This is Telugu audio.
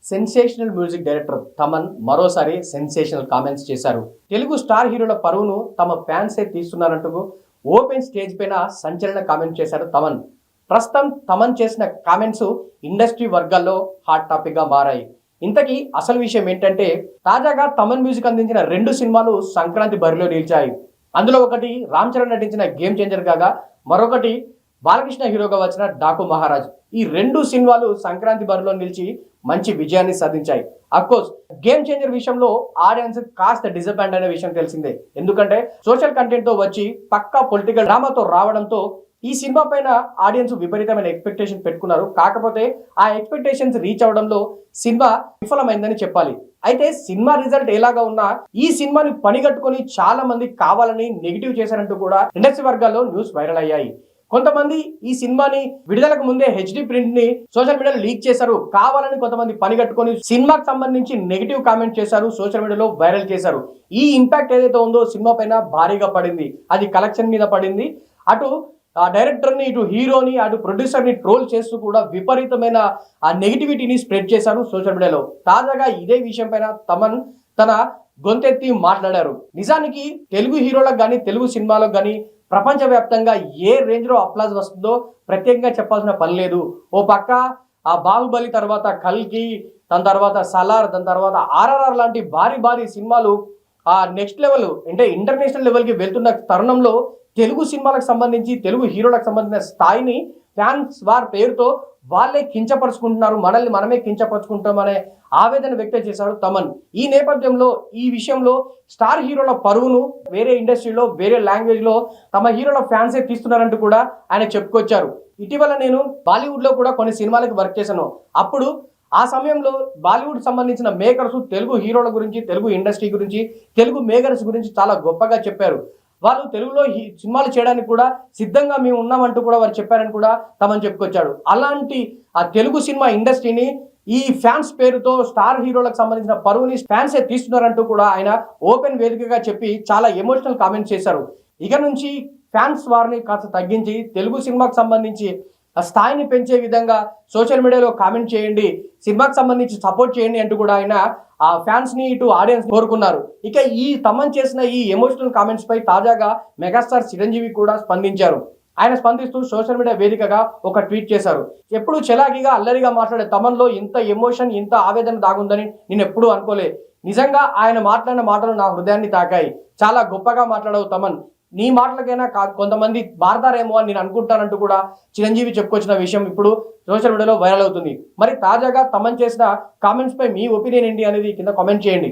సెన్సేషనల్ మ్యూజిక్ డైరెక్టర్ తమన్ మరోసారి సెన్సేషనల్ కామెంట్స్ చేశారు. తెలుగు స్టార్ హీరోల పరువును తమ ఫ్యాన్సే తీస్తున్నారంటూ ఓపెన్ స్టేజ్ పైన సంచలన కామెంట్ చేశారు తమన్. ప్రస్తుతం తమన్ చేసిన కామెంట్స్ ఇండస్ట్రీ వర్గాల్లో హాట్ టాపిక్ గా మారాయి. ఇంతకీ అసలు విషయం ఏంటంటే, తాజాగా తమన్ మ్యూజిక్ అందించిన 2 సినిమాలు సంక్రాంతి బరిలో నిలిచాయి. అందులో ఒకటి రామ్ చరణ్ నటించిన గేమ్ చేంజర్ కాగా, మరొకటి బాలకృష్ణ హీరోగా వచ్చిన డాకు మహారాజ్. ఈ 2 సినిమాలు సంక్రాంతి బరిలో నిలిచి మంచి విజయాన్ని సాధించాయి. అఫ్కోర్స్ గేమ్ చేంజర్ విషయంలో ఆడియన్స్ కాస్త డిసప్పాయింట్ అనే విషయం తెలిసిందే. ఎందుకంటే సోషల్ కంటెంట్ తో వచ్చి పక్కా పొలిటికల్ డ్రామాతో రావడంతో ఈ సినిమా పైన ఆడియన్స్ విపరీతమైన ఎక్స్పెక్టేషన్ పెట్టుకున్నారు. కాకపోతే ఆ ఎక్స్పెక్టేషన్స్ రీచ్ అవడంలో సినిమా విఫలమైందని చెప్పాలి. అయితే సినిమా రిజల్ట్ ఎలాగా ఉన్నా ఈ సినిమాని పనిగట్టుకొని చాలా మంది కావాలని నెగిటివ్ చేశారంటూ కూడా ఇండస్ట్రీ వర్గాల్లో న్యూస్ వైరల్ అయ్యాయి. కొంతమంది ఈ సినిమాని విడుదలకు ముందే హెచ్డి ప్రింట్ ని సోషల్ మీడియాలో లీక్ చేశారు. కావాలని కొంతమంది పనిగట్టుకొని సినిమాకి సంబంధించి నెగిటివ్ కామెంట్ చేశారు, సోషల్ మీడియాలో వైరల్ చేశారు. ఈ ఇంపాక్ట్ ఏదైతే ఉందో సినిమా పైన భారీగా పడింది. అది కలెక్షన్ మీద పడింది. అటు ఆ డైరెక్టర్ని, ఇటు హీరోని, అటు ప్రొడ్యూసర్ని ట్రోల్ చేస్తూ కూడా విపరీతమైన ఆ నెగిటివిటీని స్ప్రెడ్ చేశారు సోషల్ మీడియాలో. తాజాగా ఇదే విషయం పైన తమన్ తన గొంతెత్తి మాట్లాడారు. నిజానికి తెలుగు హీరోలకు కానీ, తెలుగు సినిమాలకు కానీ ప్రపంచవ్యాప్తంగా ఏ రేంజ్ లో అప్లాజ్ వస్తుందో ప్రత్యేకంగా చెప్పాల్సిన పని లేదు. ఓ పక్క ఆ బాహుబలి తర్వాత కల్కి, దాని తర్వాత సలార్, దాని తర్వాత ఆర్ఆర్ఆర్ లాంటి భారీ భారీ సినిమాలు ఆ నెక్స్ట్ లెవెల్ అంటే ఇంటర్నేషనల్ లెవెల్కి వెళ్తున్న తరుణంలో తెలుగు సినిమాలకు సంబంధించి, తెలుగు హీరోలకు సంబంధించిన స్థాయిని ఫ్యాన్స్ వార్ పేరుతో వాళ్ళే కించపరుచుకుంటున్నారు, మనల్ని మనమే కించపరుచుకుంటామనే ఆవేదన వ్యక్తం చేశారు తమన్. ఈ నేపథ్యంలో ఈ విషయంలో స్టార్ హీరోల పరువును వేరే ఇండస్ట్రీలో, వేరే లాంగ్వేజ్ లో తమ హీరోల ఫ్యాన్సే తీస్తున్నారంటూ కూడా ఆయన చెప్పుకొచ్చారు. ఇటీవల నేను బాలీవుడ్ లో కూడా కొన్ని సినిమాలకు వర్క్ చేశాను. అప్పుడు ఆ సమయంలో బాలీవుడ్ సంబంధించిన మేకర్స్ తెలుగు హీరోల గురించి, తెలుగు ఇండస్ట్రీ గురించి, తెలుగు మేకర్స్ గురించి చాలా గొప్పగా చెప్పారు. వాళ్ళు తెలుగులో సినిమాలు చేయడానికి కూడా సిద్ధంగా మేము ఉన్నామంటూ కూడా వారు చెప్పారని కూడా తమని చెప్పుకొచ్చాడు. అలాంటి ఆ తెలుగు సినిమా ఇండస్ట్రీని ఈ ఫ్యాన్స్ పేరుతో స్టార్ హీరోలకు సంబంధించిన పరువుని ఫ్యాన్సే తీస్తున్నారంటూ కూడా ఆయన ఓపెన్ వేదికగా చెప్పి చాలా ఎమోషనల్ కామెంట్స్ చేశారు. ఇక నుంచి ఫ్యాన్స్ వారిని కాస్త తగ్గించి తెలుగు సినిమాకు సంబంధించి ఆ స్థాయిని పెంచే విధంగా సోషల్ మీడియాలో కామెంట్ చేయండి, సినిమాకి సంబంధించి సపోర్ట్ చేయండి అంటూ కూడా ఆయన ఆ ఫ్యాన్స్ ని, ఇటు ఆడియన్స్ కోరుకున్నారు. ఇక ఈ తమన్ చేసిన ఈ ఎమోషనల్ కామెంట్స్ పై తాజాగా మెగాస్టార్ చిరంజీవి కూడా స్పందించారు. ఆయన స్పందిస్తూ సోషల్ మీడియా వేదికగా ఒక ట్వీట్ చేశారు. ఎప్పుడు చెలాగిగా అల్లరిగా మాట్లాడే తమన్లో ఇంత ఎమోషన్, ఇంత ఆవేదన దాగుందని నేను ఎప్పుడూ అనుకోలే. నిజంగా ఆయన మాట్లాడిన మాటలు నా హృదయాన్ని తాకాయి. చాలా గొప్పగా మాట్లాడవు తమన్, నీ మాటలకైనా కొంతమంది మారతారేమో అని నేను అనుకుంటానంటూ కూడా చిరంజీవి చెప్పుకొచ్చిన విషయం ఇప్పుడు సోషల్ మీడియాలో వైరల్ అవుతుంది. మరి తాజాగా తమన్ చేసిన కామెంట్స్ పై మీ ఒపీనియన్ ఏంటి అనేది కింద కామెంట్ చేయండి.